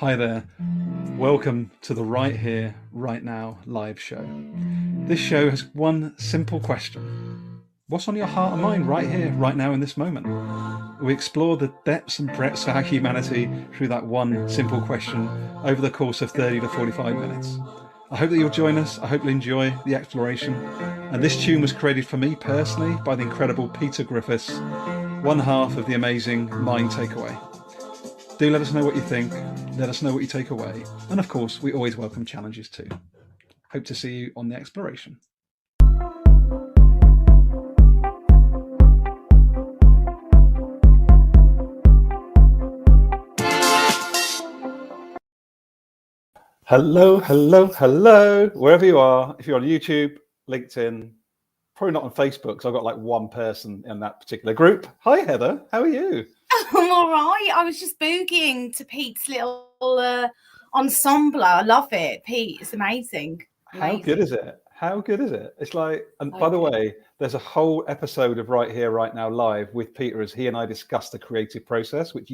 Hi there. Welcome to the Right Here, Right Now live show. This show has one simple question. What's on your heart and mind right here, right now in this moment? We explore the depths and breadths of our humanity through that one simple question over the course of 30 to 45 minutes. I hope that you'll join us. I hope you'll enjoy the exploration. And this tune was created for me personally by the incredible Peter Griffiths, one half of the amazing Mind Takeaway. Do let us know what you think. Let us know what you take away. And of course, we always welcome challenges too. Hope to see you on the exploration. Hello, hello, hello. Wherever you are, if you're on YouTube, LinkedIn, probably not on Facebook, because I've got like one person in that particular group. Hi, Heather. How are you? I'm all right. I was just boogieing to Pete's little ensemble. I love it. Pete, it's amazing. How good is it? How good is it? It's like, and by the way, there's a whole episode of Right Here, Right Now live with Peter as he and I discuss the creative process, which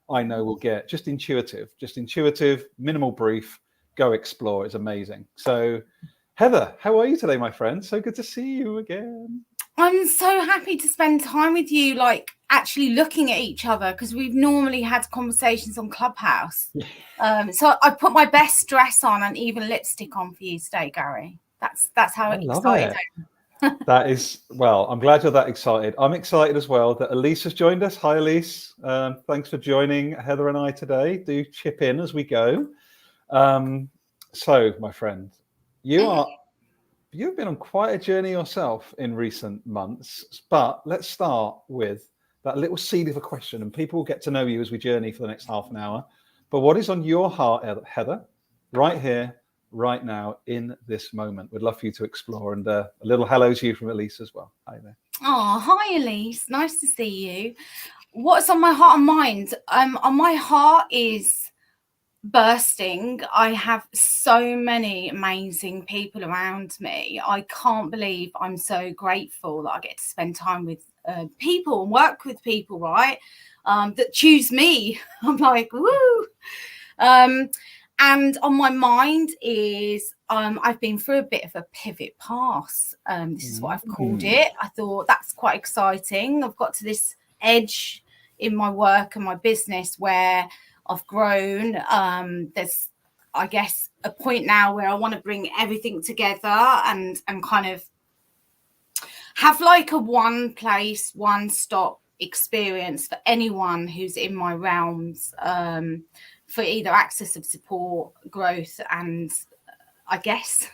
I know will get just intuitive, minimal brief, go explore. It's amazing. So Heather, how are you today, my friend? So good to see you again. I'm so happy to spend time with you, like actually looking at each other, because we've normally had conversations on Clubhouse. So I put my best dress on and even lipstick on for you today, Gary. That's how excited I am. That is, well, I'm glad you're that excited. I'm excited as well that Elise has joined us. Hi, Elise. Thanks for joining Heather and I today. Do chip in as we go. So, my friend, you've been on quite a journey yourself in recent months, but let's start with that little seed of a question, and people will get to know you as we journey for the next half an hour. But what is on your heart, Heather, right here, right now, in this moment? We'd love for you to explore, and a little hello to you from Elise as well. Hi there. Oh, hi, Elise. Nice to see you. What's on my heart and mind? On my heart is bursting. I have so many amazing people around me. I can't believe I'm so grateful that I get to spend time with people and work with people, right? That choose me. I'm like, woo. And on my mind is I've been through a bit of a pivot pass. This is what I've called it. I thought that's quite exciting. I've got to this edge in my work and my business where I've grown. There's, I guess, a point now where I want to bring everything together and kind of have like a one place, one stop experience for anyone who's in my realms, for either access of support, growth, and I guess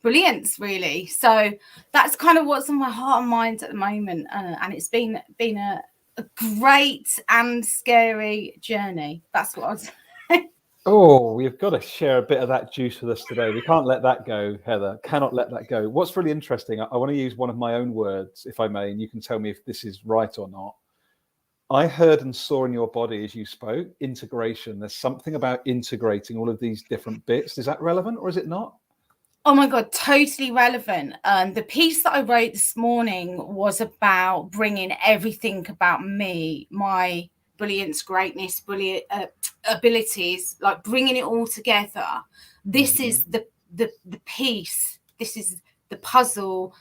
brilliance, really. So that's kind of what's on my heart and mind at the moment, and it's been a great and scary journey. That's what I'd say. Oh, we've got to share a bit of that juice with us today. We can't let that go, Heather. Cannot let that go. What's really interesting, I want to use one of my own words, if I may, and you can tell me if this is right or not. I heard and saw in your body as you spoke, integration. There's something about integrating all of these different bits. Is that relevant or is it not? Oh my God, totally relevant. The piece that I wrote this morning was about bringing everything about me, my brilliance, greatness, brilliant abilities, like bringing it all together. This is the piece. This is the puzzle.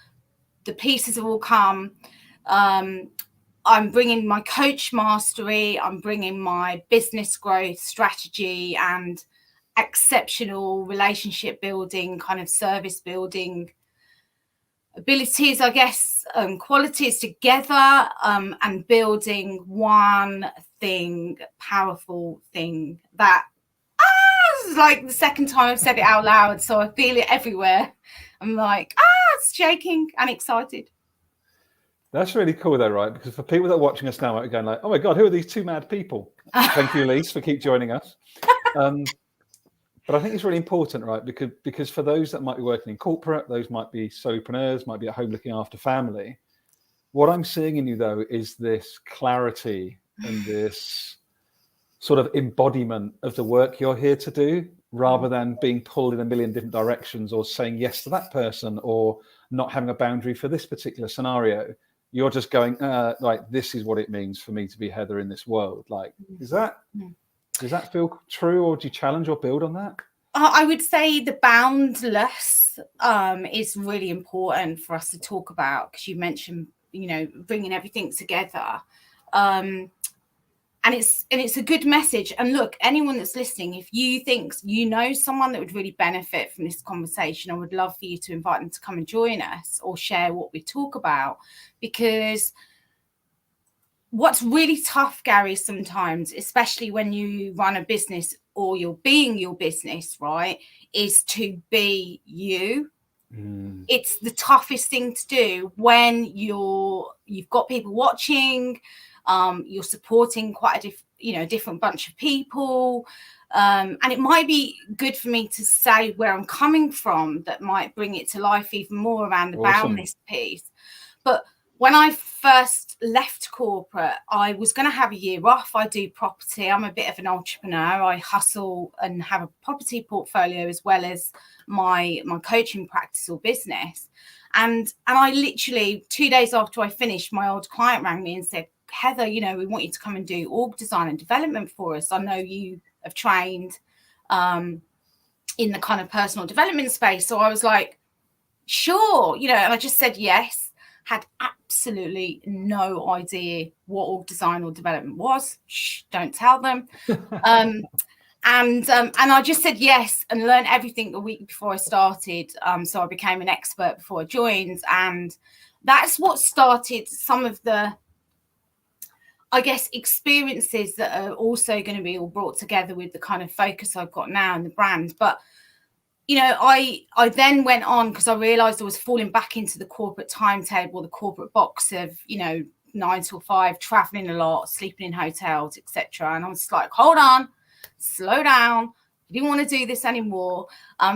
The pieces have all come. I'm bringing my coach mastery. I'm bringing my business growth strategy and exceptional relationship building, kind of service building abilities, I guess, qualities together, and building one thing, powerful thing that this is like the second time I've said it out loud, so I feel it everywhere. I'm like, it's shaking and excited. That's really cool though, right? Because for people that are watching us now, are going like, oh my God, who are these two mad people? Thank you, Elise, for keep joining us. But I think it's really important, right? Because for those that might be working in corporate, those might be solopreneurs, might be at home looking after family. What I'm seeing in you though is this clarity and this sort of embodiment of the work you're here to do, rather than being pulled in a million different directions or saying yes to that person or not having a boundary for this particular scenario. You're just going, like, this is what it means for me to be Heather in this world. Like, is that Does that feel true, or do you challenge or build on that? I would say the boundless is really important for us to talk about, because you mentioned, bringing everything together. And it's a good message. And look, anyone that's listening, if you think someone that would really benefit from this conversation, I would love for you to invite them to come and join us or share what we talk about. Because what's really tough, Gary, sometimes, especially when you run a business or you're being your business, right, is to be you. It's the toughest thing to do when you've got people watching. You're supporting quite a different bunch of people, and it might be good for me to say where I'm coming from that might bring it to life even more around the boundless piece. But when I first left corporate, I was going to have a year off. I do property. I'm a bit of an entrepreneur. I hustle and have a property portfolio as well as my coaching practice or business. And I literally 2 days after I finished, my old client rang me and said, Heather, we want you to come and do org design and development for us. I know you have trained in the kind of personal development space. So I was like, sure, and I just said yes. Had absolutely no idea what org design or development was. Shh, don't tell them. And I just said yes and learned everything a week before I started. So I became an expert before I joined. And that's what started some of the, I guess, experiences that are also going to be all brought together with the kind of focus I've got now in the brand. But I then went on because I realized I was falling back into the corporate timetable, the corporate box of 9 till 5, traveling a lot, sleeping in hotels, etc. And I was like, hold on, slow down. I didn't want to do this anymore.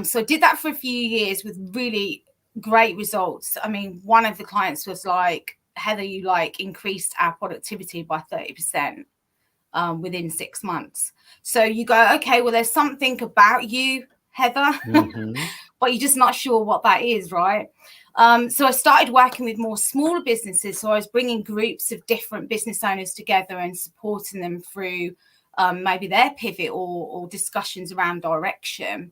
So I did that for a few years with really great results. I mean, one of the clients was like, Heather, you increased our productivity by 30% within 6 months. So you go, okay, well, there's something about you, Heather, but you're just not sure what that is, right? So I started working with more smaller businesses. So I was bringing groups of different business owners together and supporting them through maybe their pivot or discussions around direction,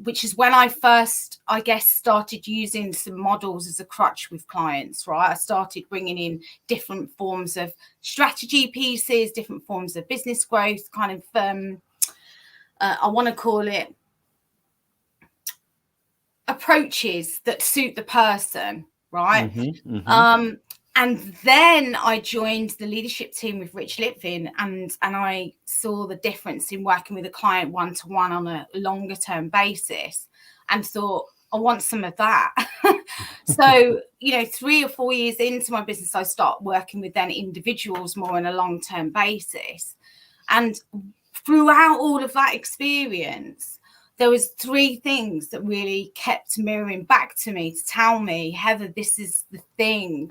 which is when I first, I guess, started using some models as a crutch with clients, right? I started bringing in different forms of strategy pieces, different forms of business growth, kind of, I want to call it, approaches that suit the person, right? And then I joined the leadership team with Rich Litvin, and I saw the difference in working with a client one-to-one on a longer term basis and thought, I want some of that. So, 3 or 4 years into my business, I start working with then individuals more on a long-term basis. And throughout all of that experience, there was 3 things that really kept mirroring back to me to tell me, Heather, this is the thing,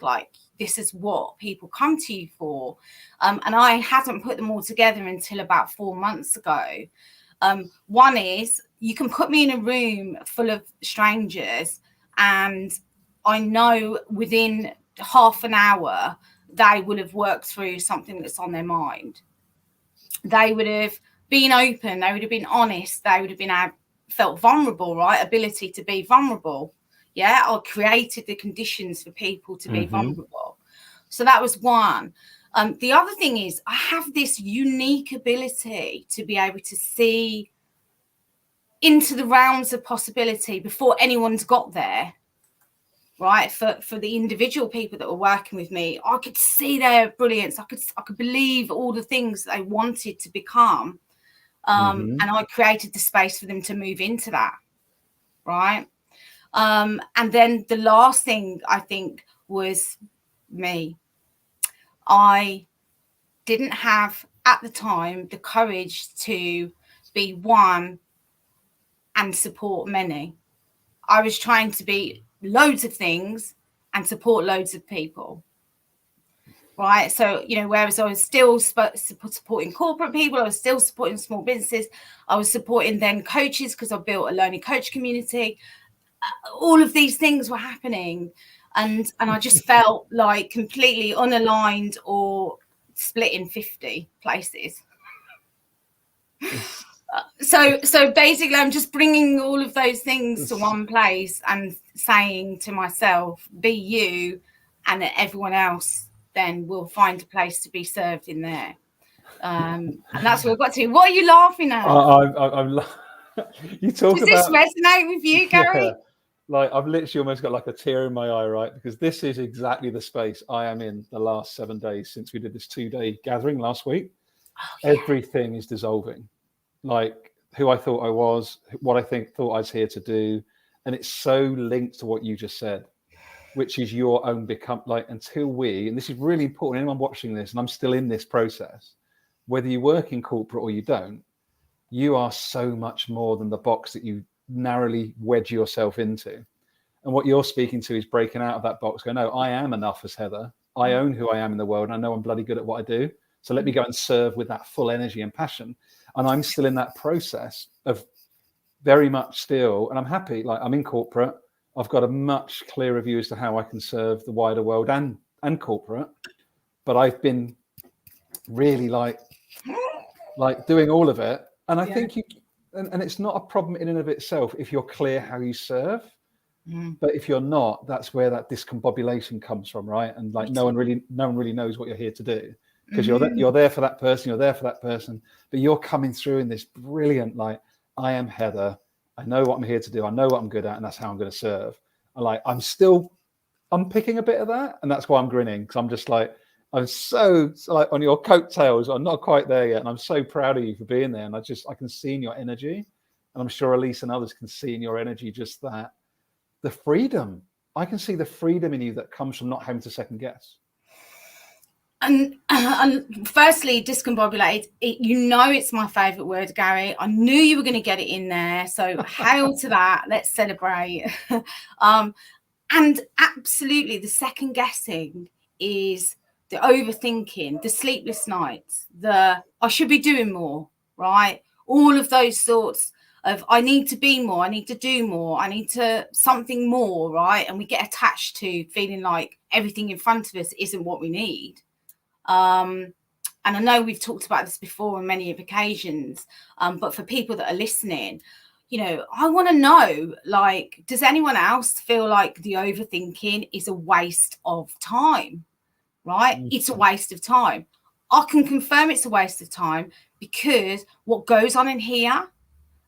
this is what people come to you for. And I hadn't put them all together until about 4 months ago. One is, you can put me in a room full of strangers and I know within half an hour, they will have worked through something that's on their mind. They would have been open, they would have been honest, they would have been felt vulnerable, right? Ability to be vulnerable. Yeah, I created the conditions for people to be vulnerable. So that was one. The other thing is, I have this unique ability to be able to see into the realms of possibility before anyone's got there, right? For the individual people that were working with me, I could see their brilliance. I could believe all the things they wanted to become. And I created the space for them to move into that, right? And then the last thing I think was me. I didn't have at the time the courage to be one and support many. I was trying to be loads of things and support loads of people. Right. So, whereas I was still supporting corporate people, I was still supporting small businesses. I was supporting then coaches because I built a learning coach community. All of these things were happening. And I just felt like completely unaligned or split in 50 places. So basically, I'm just bringing all of those things to one place and saying to myself, be you, and everyone else then will find a place to be served in there. And that's what we've got to. What are you laughing at? You talk Does about this resonate with you, Gary? Yeah, like I've literally almost got like a tear in my eye, right? Because this is exactly the space I am in the last 7 days since we did this 2-day gathering last week. Everything is dissolving, like who I thought I was, what I thought I was here to do, and it's so linked to what you just said, which is your own become. Like until we, and this is really important, anyone watching this, and I'm still in this process, whether you work in corporate or you don't, you are so much more than the box that you narrowly wedge yourself into. And what you're speaking to is breaking out of that box, go, no, I am enough as Heather. I own who I am in the world. And I know I'm bloody good at what I do. So let me go and serve with that full energy and passion. And I'm still in that process of very much still, and I'm happy, like I'm in corporate. I've got a much clearer view as to how I can serve the wider world and corporate. But I've been really like doing all of it. And I think you, and it's not a problem in and of itself if you're clear how you serve. But if you're not, that's where that discombobulation comes from, right? And like no one really knows what you're here to do, because you're there for that person, but you're coming through in this brilliant, like, I am Heather, I know what I'm here to do, I know what I'm good at, and that's how I'm going to serve. And like I'm picking a bit of that, and that's why I'm grinning, because I'm just like, I'm so like on your coattails. I'm not quite there yet, and I'm so proud of you for being there. And I can see in your energy, and I'm sure Elise and others can see in your energy just that. The freedom. I can see the freedom in you that comes from not having to second guess. And firstly, discombobulated. It's my favourite word, Gary. I knew you were going to get it in there. So hail to that. Let's celebrate. And absolutely, the second guessing is the overthinking, the sleepless nights, the I should be doing more, right? All of those sorts of I need to be more, I need to do more, I need to something more, right? And we get attached to feeling like everything in front of us isn't what we need. And I know we've talked about this before on many of occasions, but for people that are listening, I want to know, like, does anyone else feel like the overthinking is a waste of time, right? It's a waste of time. I can confirm it's a waste of time because what goes on in here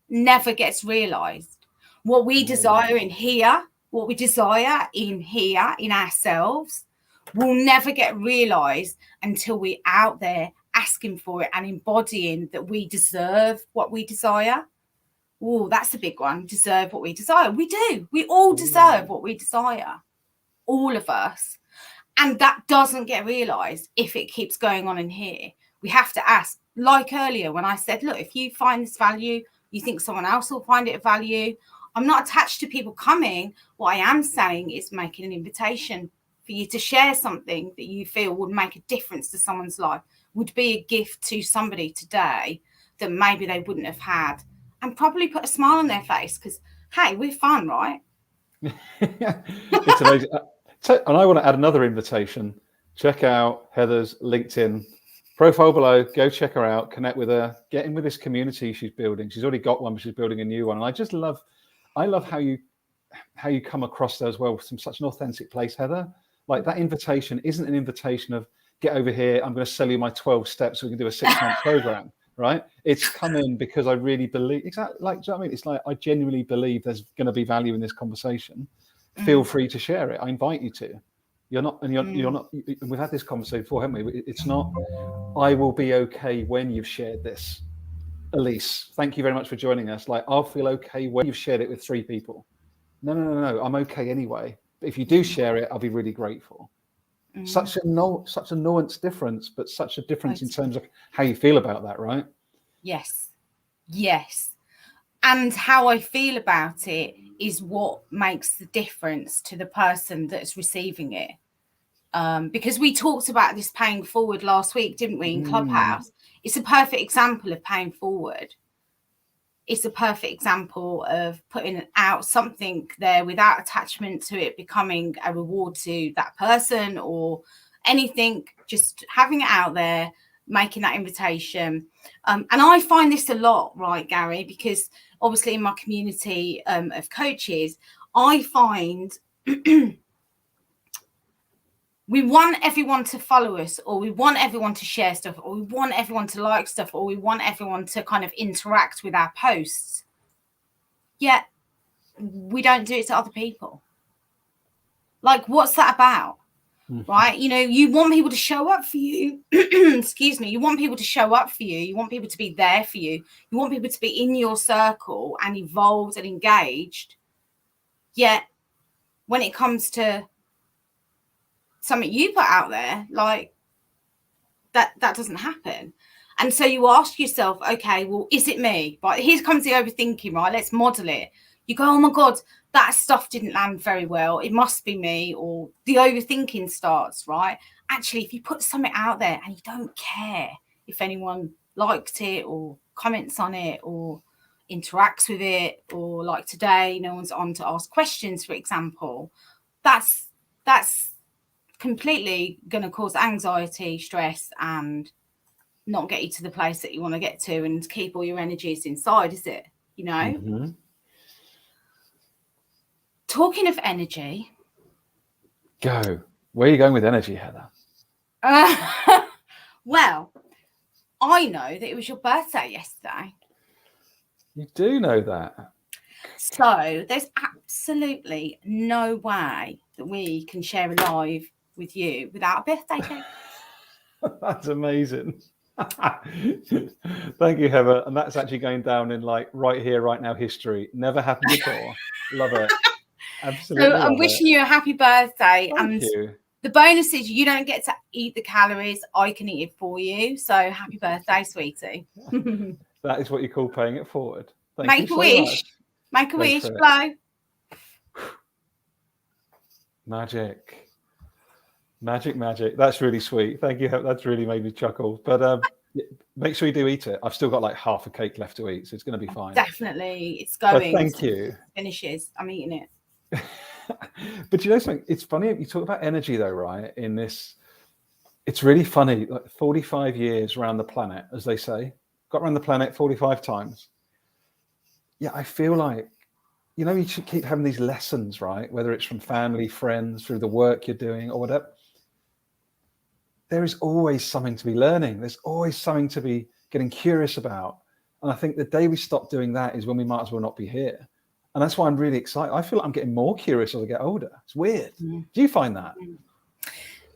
never gets realized. What we desire in here, what we desire in here, in ourselves, will never get realized until we're out there asking for it and embodying that we deserve what we desire. Oh, that's a big one. Deserve what we desire. We do. We all deserve what we desire. All of us. And that doesn't get realized if it keeps going on in here. We have to ask, like earlier when I said, look, if you find this value, you think someone else will find it of value. I'm not attached to people coming. What I am saying is making an invitation for you to share something that you feel would make a difference to someone's life, would be a gift to somebody today that maybe they wouldn't have had, and probably put a smile on their face because, hey, we're fun, right? It's amazing. And I want to add another invitation. Check out Heather's LinkedIn profile below. Go check her out, connect with her, get in with this community she's building. She's already got one, but she's building a new one. And I love how you come across there as well from such an authentic place, Heather. Like that invitation isn't an invitation of get over here, I'm going to sell you my 12 steps so we can do a 6-month program, right? It's coming because I really believe, exactly, like, do you know what I mean? It's like, I genuinely believe there's going to be value in this conversation. Feel free to share it. I invite you to. You're not, we've had this conversation before, haven't we? It's not, I will be okay when you've shared this. Elise, thank you very much for joining us. Like, I'll feel okay when you've shared it with 3 people. No. I'm okay anyway. But if you do share it, I'll be really grateful. Such a nuanced difference, but such a difference in terms of how you feel about that, right? Yes. And how I feel about it is what makes the difference to the person that's receiving it. Because we talked about this paying forward last week, didn't we, in Clubhouse? It's a perfect example of paying forward. It's a perfect example of putting out something there without attachment to it becoming a reward to that person or anything, just having it out there, making that invitation. And I find this a lot, right, Gary, because obviously in my community of coaches, I find we want everyone to follow us, or we want everyone to share stuff, or we want everyone to like stuff, or we want everyone to kind of interact with our posts. Yet we don't do it to other people. Like, what's that about? Right? You know, you want people to show up for you. Excuse me. You want people to show up for you. You want people to be there for you. You want people to be in your circle and involved and engaged. Yet when it comes to something you put out there, like that doesn't happen. And so you ask yourself, okay, well, is it me? Right, here comes the overthinking, right? Let's model it. You go, oh my God, that stuff didn't land very well. It must be me. Or the overthinking starts, right? Actually, if you put something out there and you don't care if anyone liked it or comments on it or interacts with it, or like today, no one's on to ask questions, for example, that's completely going to cause anxiety, stress, and not get you to the place that you want to get to and keep all your energies inside, is it? You know? Mm-hmm. Talking of energy. Go. Where are you going with energy, Heather? Well, I know that it was your birthday yesterday. You do know that. So there's absolutely no way that we can share a live with you without a birthday cake. That's amazing. Thank you, Heather. And that's actually going down in like right here, right now history. Never happened before. Love it. Absolutely. So I'm wishing you a happy birthday. Thank you. The bonus is you don't get to eat the calories. I can eat it for you. So happy birthday, sweetie. That is what you call paying it forward. Make a wish. Make a wish. Blow. Magic. Magic. That's really sweet. Thank you. That's really made me chuckle. But make sure you do eat it. I've still got like half a cake left to eat, so it's going to be fine. Definitely. It's going. But thank you. Finishes. I'm eating it. But you know something? It's funny. You talk about energy though, right? In this, it's really funny. Like 45 years around the planet, as they say. Got around the planet 45 times. Yeah, I feel like, you know, you should keep having these lessons, right? Whether it's from family, friends, through the work you're doing or whatever. There is always something to be learning. There's always something to be getting curious about. And I think the day we stop doing that is when we might as well not be here. And that's why I'm really excited. I feel like I'm getting more curious as I get older. It's weird. Do you find that?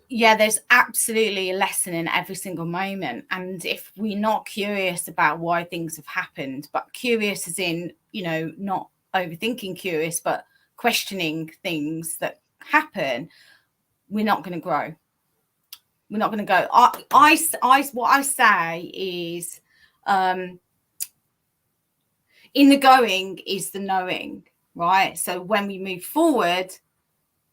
Yeah, there's absolutely a lesson in every single moment. And if we're not curious about why things have happened, but curious as in, you know, not overthinking curious, but questioning things that happen, we're not going to grow. We're not going to go. What I say is, in the going is the knowing, right? So when we move forward,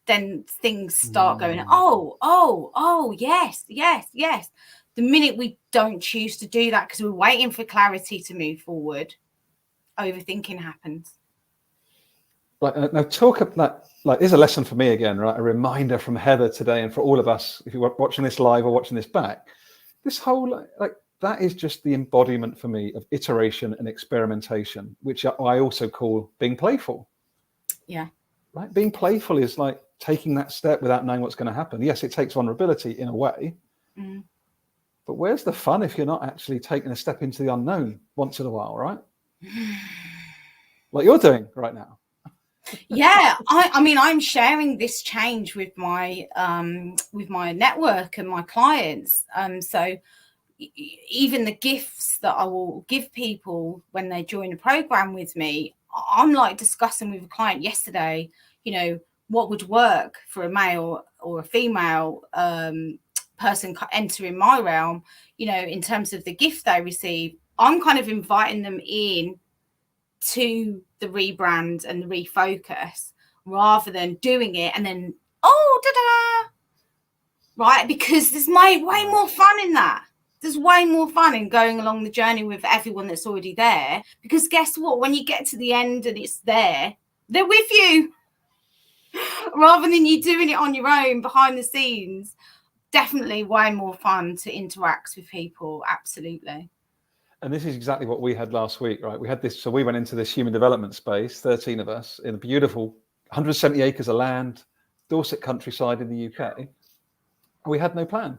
then things start going, oh, yes. The minute we don't choose to do that because we're waiting for clarity to move forward, overthinking happens. Right, now talk about, like, there's a lesson for me again, right? A reminder from Heather today, and for all of us, if you're watching this live or watching this back, this whole, like, that is just the embodiment for me of iteration and experimentation, which I also call being playful. Yeah. Right? Being playful is like taking that step without knowing what's going to happen. Yes, it takes vulnerability in a way, but where's the fun if you're not actually taking a step into the unknown once in a while, right? Like you're doing right now. Yeah, I mean, I'm sharing this change with my network and my clients. So even the gifts that I will give people when they join a program with me, I'm like discussing with a client yesterday, you know, what would work for a male or a female person entering my realm, you know, in terms of the gift they receive. I'm kind of inviting them in to the rebrand and the refocus rather than doing it and then, right? Because there's way more fun in that. There's way more fun in going along the journey with everyone that's already there. Because guess what? When you get to the end and it's there, they're with you. Rather than you doing it on your own behind the scenes. definitely way more fun to interact with people. Absolutely. And this is exactly what we had last week, right? We had this, so we went into this human development space, 13 of us, in a beautiful 170 acres of land, Dorset countryside in the UK. We had no plan.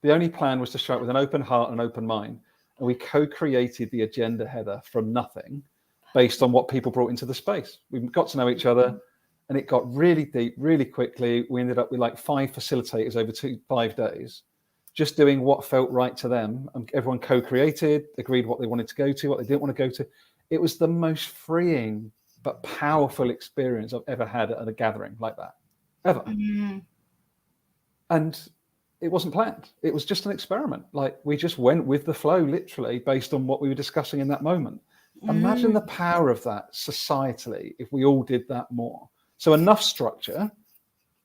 The only plan was to show up with an open heart and open mind. And we co-created the agenda header from nothing based on what people brought into the space. We got to know each other, and it got really deep, really quickly. We ended up with like 5 facilitators over 5 days, just doing what felt right to them. And everyone co-created, agreed what they wanted to go to, what they didn't want to go to. It was the most freeing but powerful experience I've ever had at a gathering like that, ever. Mm-hmm. And it wasn't planned. It was just an experiment. Like, we just went with the flow, literally, based on what we were discussing in that moment. Imagine the power of that societally if we all did that more. So enough structure,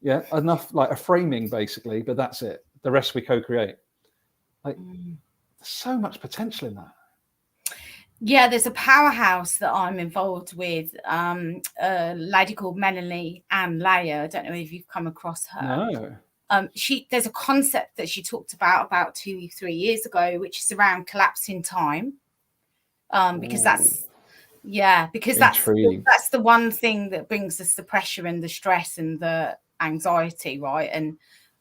enough, like a framing basically, but that's it. The rest we co-create. Like, there's so much potential in that. Yeah, there's a powerhouse that I'm involved with, a lady called Melanie Ann Layer. I don't know if you've come across her. No. There's a concept that she talked about 2-3 years ago, which is around collapsing time. Because that's the one thing that brings us the pressure and the stress and the anxiety, right? And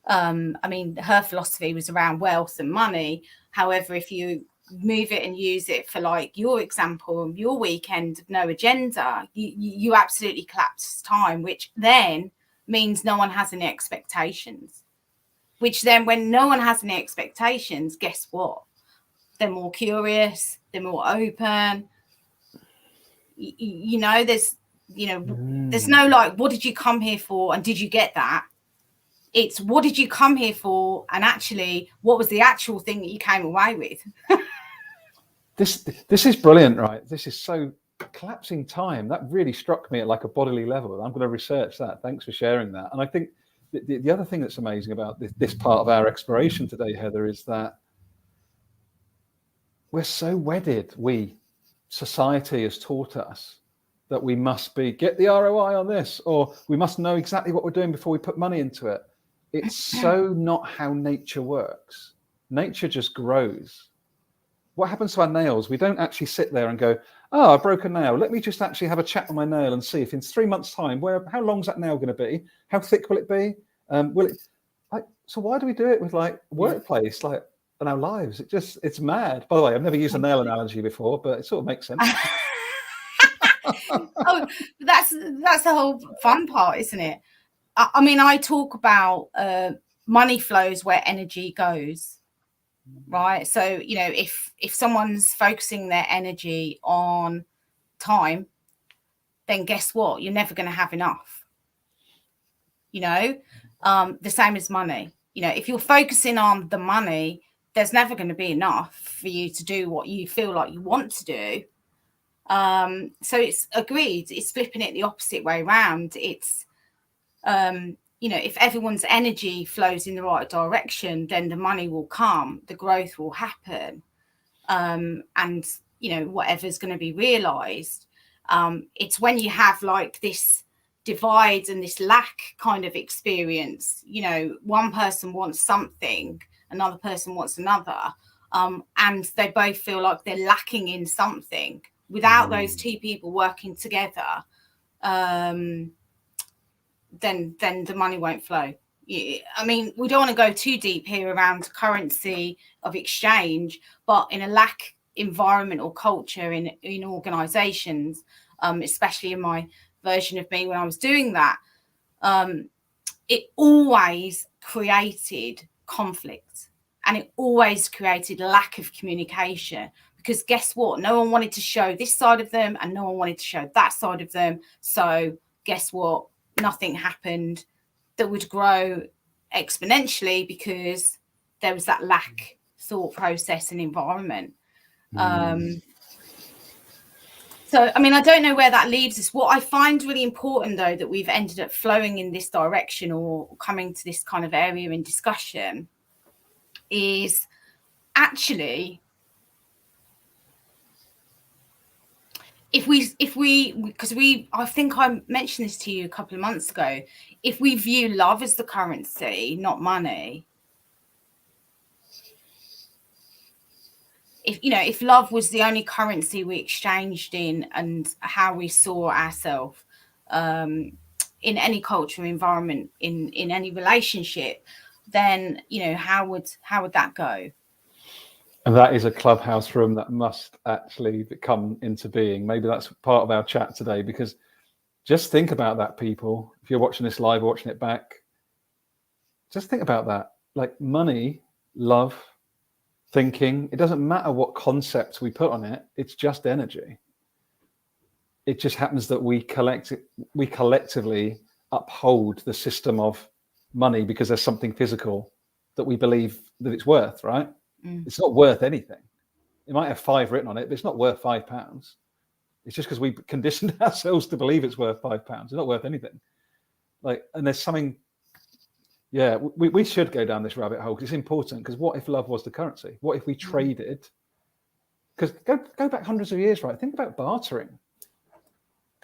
I mean, her philosophy was around wealth and money. However, if you move it and use it for like your example, your weekend of no agenda, you absolutely collapse time, which then means no one has any expectations. Which then, when no one has any expectations, guess what? They're more curious, they're more open. There's no like, what did you come here for? And did you get that? It's what did you come here for? And actually, what was the actual thing that you came away with? This is brilliant, right? This is so collapsing time. That really struck me at like a bodily level. I'm going to research that. Thanks for sharing that. And I think the other thing that's amazing about this part of our exploration today, Heather, is that we're so wedded. Society has taught us that we must get the ROI on this, or we must know exactly what we're doing before we put money into it. It's so not how nature works. Nature just grows. What happens to our nails? We don't actually sit there and go, oh, I broke a nail. Let me just actually have a chat on my nail and see if in 3 months' time, how long's that nail going to be? How thick will it be? So why do we do it with like workplace? Like, in our lives, it's mad. By the way, I've never used a nail analogy before, but it sort of makes sense. Oh, that's the whole fun part, isn't it? I mean, I talk about money flows where energy goes, right? So, if someone's focusing their energy on time, then guess what? You're never going to have enough. The same as money. If you're focusing on the money, there's never going to be enough for you to do what you feel like you want to do. So it's agreed. It's flipping it the opposite way around. It's, if everyone's energy flows in the right direction, then the money will come, the growth will happen. And, whatever's going to be realized. It's when you have like this divide and this lack kind of experience, one person wants something, another person wants another, and they both feel like they're lacking in something. Without those two people working together, then the money won't flow. I mean, we don't want to go too deep here around currency of exchange, but in a lack environment or culture in organizations, especially in my version of me when I was doing that, it always created conflict, and it always created lack of communication, because guess what? No one wanted to show this side of them and no one wanted to show that side of them. So guess what? Nothing happened that would grow exponentially because there was that lack thought process and environment. So, I mean, I don't know where that leaves us. What I find really important, though, that we've ended up flowing in this direction or coming to this kind of area in discussion is actually, because I think I mentioned this to you a couple of months ago, if we view love as the currency, not money, if love was the only currency we exchanged in, and how we saw ourselves in any cultural environment, in any relationship, then how would that go? And that is a Clubhouse room that must actually come into being. Maybe that's part of our chat today, because just think about that, people. If you're watching this live or watching it back, just think about that. Like money, love, thinking, it doesn't matter what concepts we put on it, it's just energy. It just happens that we collectively uphold the system of money because there's something physical that we believe that it's worth, right? It's not worth anything. It might have 5 written on it, but it's not worth £5. It's just because we conditioned ourselves to believe it's worth £5. It's not worth anything. And there's something, we should go down this rabbit hole, because it's important. Because what if love was the currency? What if we traded? Because go back hundreds of years, right? Think about bartering.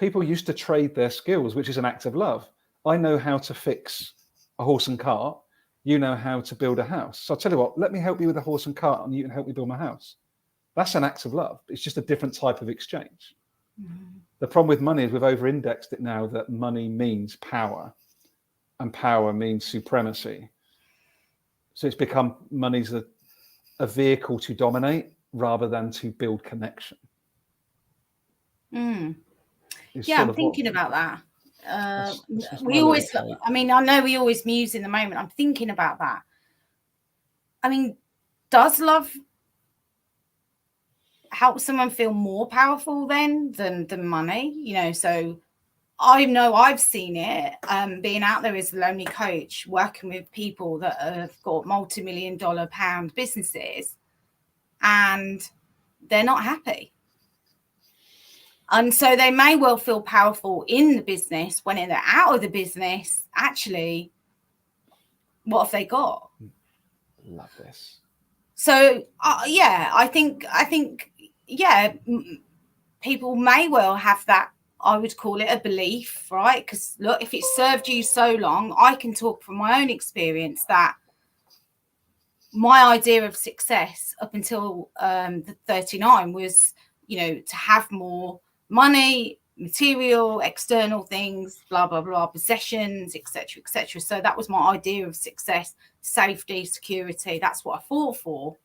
People used to trade their skills, which is an act of love. I know how to fix a horse and cart. You know how to build a house. So I'll tell you what, let me help you with a horse and cart, and you can help me build my house. That's an act of love. It's just a different type of exchange. The problem with money is we've over-indexed it now, that money means power, and power means supremacy. So it's become money's a vehicle to dominate rather than to build connection. I'm thinking about that. We always, I know we always muse in the moment. I'm thinking about that. I mean, does love help someone feel more powerful then than money? So I know I've seen it, being out there as a lonely coach, working with people that have got multi-million-dollar pound businesses, and they're not happy. And so they may well feel powerful in the business. When they're out of the business, actually, what have they got? Love this. So, I think, people may well have that. I would call it a belief, right? Because look, if it served you so long, I can talk from my own experience that my idea of success up until the 39 was, to have more money, material, external things, blah, blah, blah, possessions, etc., etc. So that was my idea of success, safety, security. That's what I fought for.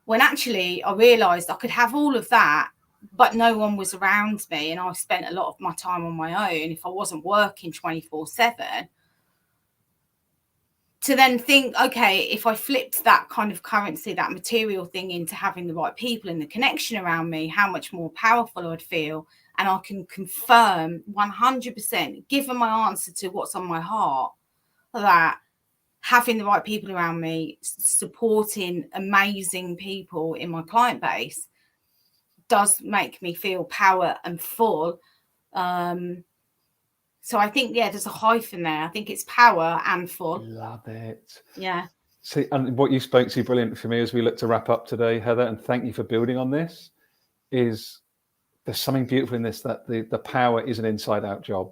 When actually I realized I could have all of that, but no one was around me, and I spent a lot of my time on my own if I wasn't working 24/7. To then think, okay, if I flipped that kind of currency, that material thing, into having the right people and the connection around me, how much more powerful I'd feel. And I can confirm 100%, given my answer to what's on my heart, that having the right people around me, supporting amazing people in my client base, does make me feel power and full. So I think, there's a hyphen there. I think it's power and full. Love it. Yeah. See, and what you spoke to brilliant for me as we look to wrap up today, Heather, and thank you for building on this, is there's something beautiful in this, that the power is an inside out job,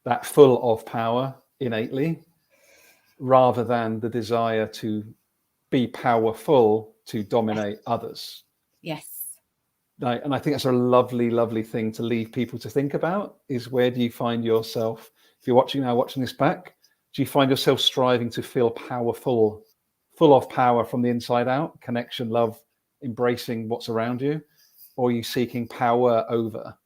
that full of power innately, rather than the desire to be powerful to dominate others. Yes. And I think that's a lovely, lovely thing to leave people to think about, is where do you find yourself? If you're watching this back, do you find yourself striving to feel powerful, full of power from the inside out, connection, love, embracing what's around you? Or are you seeking power over,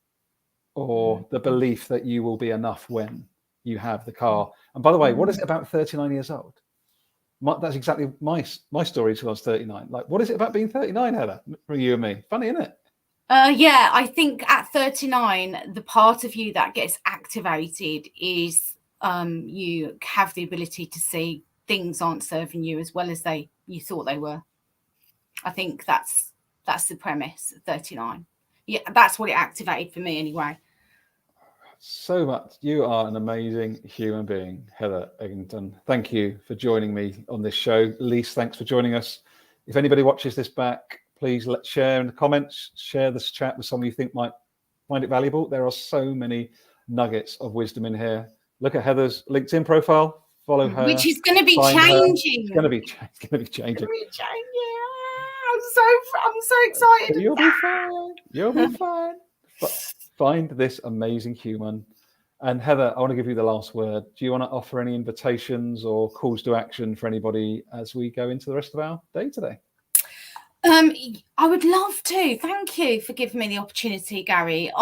or the belief that you will be enough when you have the car? And by the way, what is it about 39 years old? That's exactly my story till I was 39. Like, what is it about being 39, Heather, for you and me? Funny, isn't it? I think at 39, the part of you that gets activated is you have the ability to see things aren't serving you as well as you thought they were. I think that's the premise of 39. Yeah, that's what it activated for me anyway. So much. You are an amazing human being, Heather Egginton. Thank you for joining me on this show. Lise, thanks for joining us. If anybody watches this back, please share in the comments, share this chat with someone you think might find it valuable. There are so many nuggets of wisdom in here. Look at Heather's LinkedIn profile, follow her. Which is going to be changing. It's going to be changing. I'm so excited. You'll be fine. You'll be fine. Find this amazing human. And Heather, I want to give you the last word. Do you want to offer any invitations or calls to action for anybody as we go into the rest of our day today? I would love to. Thank you for giving me the opportunity, Gary.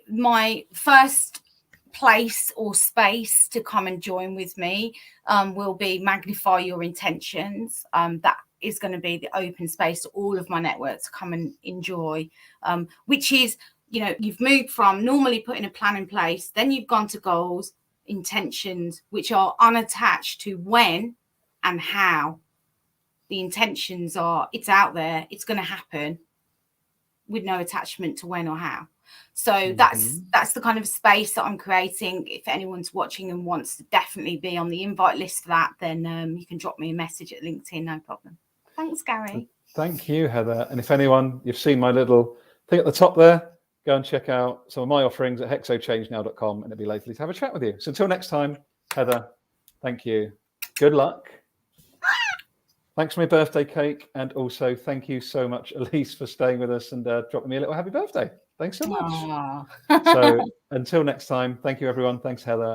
My first place or space to come and join with me will be Magnify Your Intentions. That is going to be the open space to all of my network to come and enjoy, which is, you know, you've moved from normally putting a plan in place, then you've gone to goals, intentions, which are unattached to when and how. The intentions are, it's out there, it's going to happen, with no attachment to when or how. So that's the kind of space that I'm creating. If anyone's watching and wants to definitely be on the invite list for that, then you can drop me a message at LinkedIn, no problem. Thanks, Gary. Thank you, Heather. And if anyone, you've seen my little thing at the top there, go and check out some of my offerings at hexochange.now.com, and it'll be lovely to have a chat with you. So until next time, Heather, thank you. Good luck. Thanks for my birthday cake. And also thank you so much, Elise, for staying with us and dropping me a little happy birthday. Thanks so much. So until next time, thank you, everyone. Thanks, Heather.